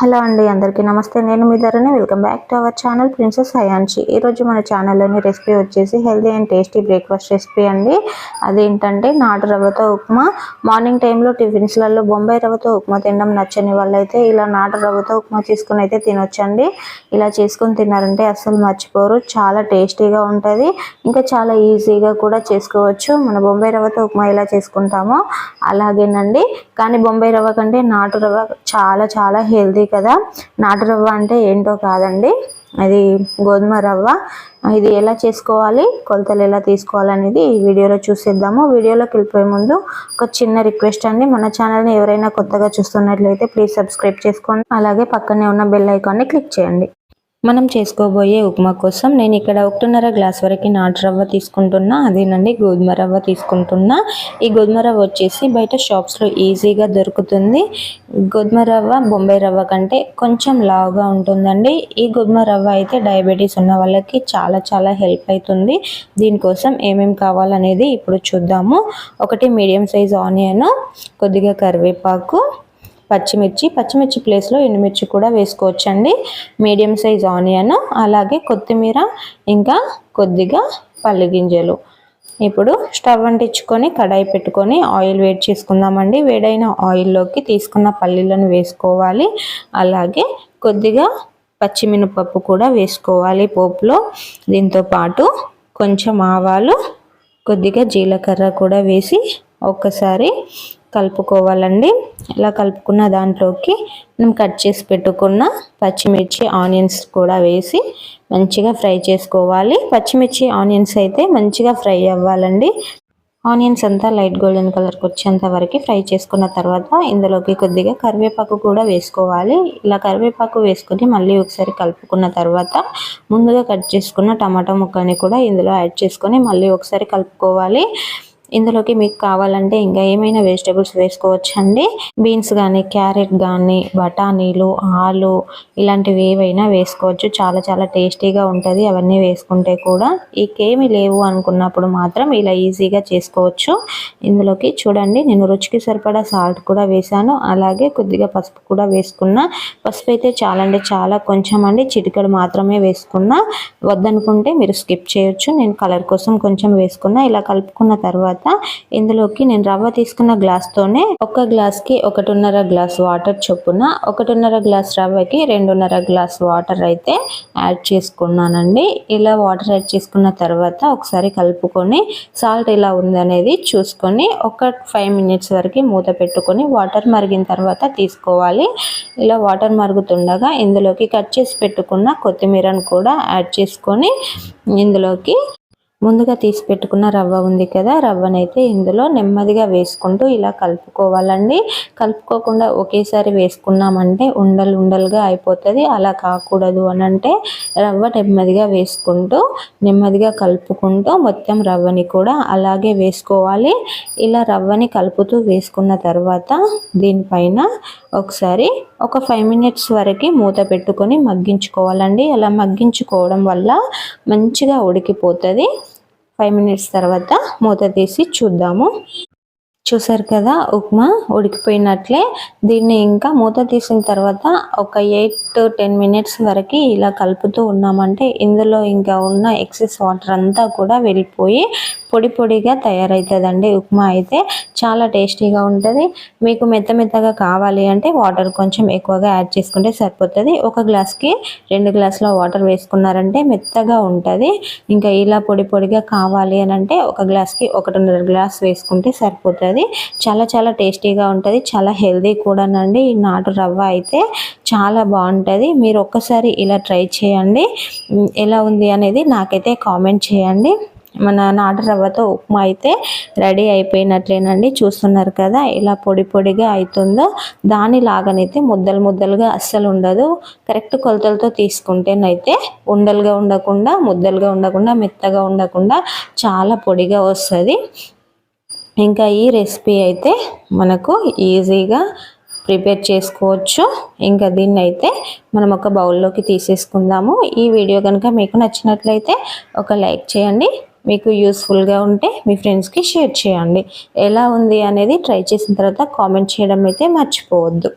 Hello అండి, అందరికీ నమస్తే. నేను మీ Dharani. Welcome back to our channel princess Hayanshi. ఈరోజు మన ఛానల్లోని రెసిపీ వచ్చేసి healthy and tasty breakfast recipe అండి. అదేంటంటే నాటు రవ్వతో ఉప్మా. మార్నింగ్ టైంలో టిఫిన్స్లలో బొంబాయి రవ్వతో ఉప్మా తినడం నచ్చని వాళ్ళైతే ఇలా నాటు రవ్వతో ఉప్మా చేసుకుని అయితే తినొచ్చండి. ఇలా చేసుకొని తిన్నారంటే అస్సలు మర్చిపోరు. చాలా టేస్టీగా ఉంటుంది, ఇంకా చాలా ఈజీగా కూడా చేసుకోవచ్చు. మన బొంబాయి రవ్వతో ఉప్మా ఎలా చేసుకుంటామో అలాగేనండి. కానీ బొంబాయి రవ్వ కంటే నాటు రవ్వ చాలా చాలా హెల్దీ కదా. నాటు రవ్వ అంటే ఏంటో కాదండి, అది గోధుమ రవ్వ. ఇది ఎలా చేసుకోవాలి, కొలతలు ఎలా తీసుకోవాలి అనేది ఈ వీడియోలో చూసేద్దాము. వీడియోలోకి వెళ్ళిపోయే ముందు ఒక చిన్న రిక్వెస్ట్ అండి, మన ఛానల్ని ఎవరైనా కొత్తగా చూస్తున్నట్లయితే ప్లీజ్ సబ్స్క్రైబ్ చేసుకోండి. అలాగే పక్కనే ఉన్న బెల్ ఐకాన్ని క్లిక్ చేయండి. మనం చేసుకోబోయే ఉప్మా కోసం నేను ఇక్కడ 1.5 గ్లాస్ వరకు నాటు రవ్వ తీసుకుంటున్నా. అదేనండి గోధుమ రవ్వ తీసుకుంటున్నా. ఈ గోధుమ రవ్వ వచ్చేసి బయట షాప్స్లో ఈజీగా దొరుకుతుంది. గోధుమ రవ్వ బొంబాయి రవ్వ కంటే కొంచెం లావుగా ఉంటుందండి. ఈ గోధుమ రవ్వ అయితే డయాబెటీస్ ఉన్న వాళ్ళకి చాలా చాలా హెల్ప్ అవుతుంది. దీనికోసం ఏమేమి కావాలనేది ఇప్పుడు చూద్దాము. ఒకటి మీడియం సైజ్ ఆనియన్, కొద్దిగా కరివేపాకు, పచ్చిమిర్చి ప్లేస్లో ఎండుమిర్చి కూడా వేసుకోవచ్చండి. మీడియం సైజ్ ఆనియన్, అలాగే కొత్తిమీర, ఇంకా కొద్దిగా పల్లి గింజలు. ఇప్పుడు స్టవ్ అంటించుకొని కడాయి పెట్టుకొని ఆయిల్ వేడి చేసుకుందామండి. వేడైన ఆయిల్లోకి తీసుకున్న పల్లీలను వేసుకోవాలి. అలాగే కొద్దిగా పచ్చిమినపప్పు కూడా వేసుకోవాలి పోపులో. దీంతో పాటు కొంచెం ఆవాలు, కొద్దిగా జీలకర్ర కూడా వేసి ఒక్కసారి కలుపుకోవాలండి. ఇలా కలుపుకున్న దాంట్లోకి మనం కట్ చేసి పెట్టుకున్న పచ్చిమిర్చి ఆనియన్స్ కూడా వేసి మంచిగా ఫ్రై చేసుకోవాలి. పచ్చిమిర్చి ఆనియన్స్ అయితే మంచిగా ఫ్రై అవ్వాలండి. ఆనియన్స్ అంతా లైట్ గోల్డెన్ కలర్కి వచ్చేంత వరకు ఫ్రై చేసుకున్న తర్వాత ఇందులోకి కొద్దిగా కరివేపాకు కూడా వేసుకోవాలి. ఇలా కరివేపాకు వేసుకొని మళ్ళీ ఒకసారి కలుపుకున్న తర్వాత ముందుగా కట్ చేసుకున్న టమాటా ముక్కని కూడా ఇందులో యాడ్ చేసుకొని మళ్ళీ ఒకసారి కలుపుకోవాలి. ఇందులోకి మీకు కావాలంటే ఇంకా ఏమైనా వెజిటేబుల్స్ వేసుకోవచ్చండి. బీన్స్ కానీ, క్యారెట్ కానీ, బఠానీలు, ఆలు ఇలాంటివి ఏవైనా వేసుకోవచ్చు. చాలా చాలా టేస్టీగా ఉంటుంది అవన్నీ వేసుకుంటే కూడా. ఇంకేమీ లేవు అనుకున్నప్పుడు మాత్రం ఇలా ఈజీగా చేసుకోవచ్చు. ఇందులోకి చూడండి, నేను రుచికి సరిపడా సాల్ట్ కూడా వేసాను. అలాగే కొద్దిగా పసుపు కూడా వేసుకున్నా. పసుపు అయితే చాలా కొంచెం అండి, చిటికెడు మాత్రమే వేసుకున్నా. వద్దనుకుంటే మీరు స్కిప్ చేయొచ్చు. నేను కలర్ కోసం కొంచెం వేసుకున్నా. ఇలా కలుపుకున్న తర్వాత ఇందులోకి నేను రవ్వ తీసుకున్న గ్లాస్తోనే ఒక గ్లాస్కి 1.5 గ్లాస్ వాటర్ చొప్పున 1.5 గ్లాస్ రవ్వకి 2.5 గ్లాస్ వాటర్ అయితే యాడ్ చేసుకున్నానండి. ఇలా వాటర్ యాడ్ చేసుకున్న తర్వాత ఒకసారి కలుపుకొని సాల్ట్ ఎలా ఉందనేది చూసుకొని ఒక 5 మినిట్స్ వరకు మూత పెట్టుకొని వాటర్ మరిగిన తర్వాత తీసుకోవాలి. ఇలా వాటర్ మరుగుతుండగా ఇందులోకి కట్ చేసి పెట్టుకున్న కొత్తిమీరను కూడా యాడ్ చేసుకొని ఇందులోకి ముందుగా తీసి పెట్టుకున్న రవ్వ ఉంది కదా, రవ్వనైతే ఇందులో నెమ్మదిగా వేసుకుంటూ ఇలా కలుపుకోవాలండి. కలుపుకోకుండా ఒకేసారి వేసుకున్నామంటే ఉండలుగా అయిపోతుంది. అలా కాకూడదు అనంటే రవ్వ నెమ్మదిగా వేసుకుంటూ నెమ్మదిగా కలుపుకుంటూ మొత్తం రవ్వని కూడా అలాగే వేసుకోవాలి. ఇలా రవ్వని కలుపుతూ వేసుకున్న తర్వాత దీనిపైన ఒకసారి ఒక 5 మినిట్స్ వరకు మూత పెట్టుకొని మగ్గించుకోవాలండి. అలా మగ్గించుకోవడం వల్ల మంచిగా ఉడికిపోతుంది. 5 మినిట్స్ తర్వాత మూత తీసి చూద్దాము. చూసారు కదా, ఉప్మా ఉడికిపోయినట్లే. దీన్ని ఇంకా మూత తీసిన తర్వాత ఒక 8 to 10 మినిట్స్ వరకు ఇలా కలుపుతూ ఉన్నామంటే ఇందులో ఇంకా ఉన్న ఎక్సెస్ వాటర్ అంతా కూడా వెళ్ళిపోయి పొడిగా తయారవుతుందండి. ఉప్మా అయితే చాలా టేస్టీగా ఉంటుంది. మీకు మెత్తగా కావాలి అంటే వాటర్ కొంచెం ఎక్కువగా యాడ్ చేసుకుంటే సరిపోతుంది. ఒక గ్లాస్కి 2 గ్లాసుల వాటర్ వేసుకున్నారంటే మెత్తగా ఉంటుంది. ఇంకా ఇలా పొడిగా కావాలి అని అంటే ఒక గ్లాస్కి 1.5 గ్లాస్ వేసుకుంటే సరిపోతుంది. చాలా చాలా టేస్టీగా ఉంటుంది, చాలా హెల్దీ కూడానండి. ఈ నాటు రవ్వ అయితే చాలా బాగుంటుంది. మీరు ఒక్కసారి ఇలా ట్రై చేయండి. ఎలా ఉంది అనేది నాకైతే కామెంట్ చేయండి. మన నాటు రవ్వతో ఉప్మా అయితే రెడీ అయిపోయినట్లేనండి. చూస్తున్నారు కదా ఇలా పొడిగా అవుతుందో. దానిలాగానైతే ముద్దలుగా అస్సలు ఉండదు. కరెక్ట్ కొలతలతో తీసుకుంటేనైతే ఉండలుగా ఉండకుండా, ముద్దలుగా ఉండకుండా, మెత్తగా ఉండకుండా చాలా పొడిగా వస్తుంది. ఇంకా ఈ రెసిపీ అయితే మనకు ఈజీగా ప్రిపేర్ చేసుకోవచ్చు. ఇంకా దీన్ని అయితే మనం ఒక బౌల్లోకి తీసేసుకుందాము. ఈ వీడియో కనుక మీకు నచ్చినట్లయితే ఒక లైక్ చేయండి. మీకు యూస్ఫుల్గా ఉంటే మీ ఫ్రెండ్స్కి షేర్ చేయండి. ఎలా ఉంది అనేది ట్రై చేసిన తర్వాత కామెంట్ చేయడం అయితే మర్చిపోవద్దు.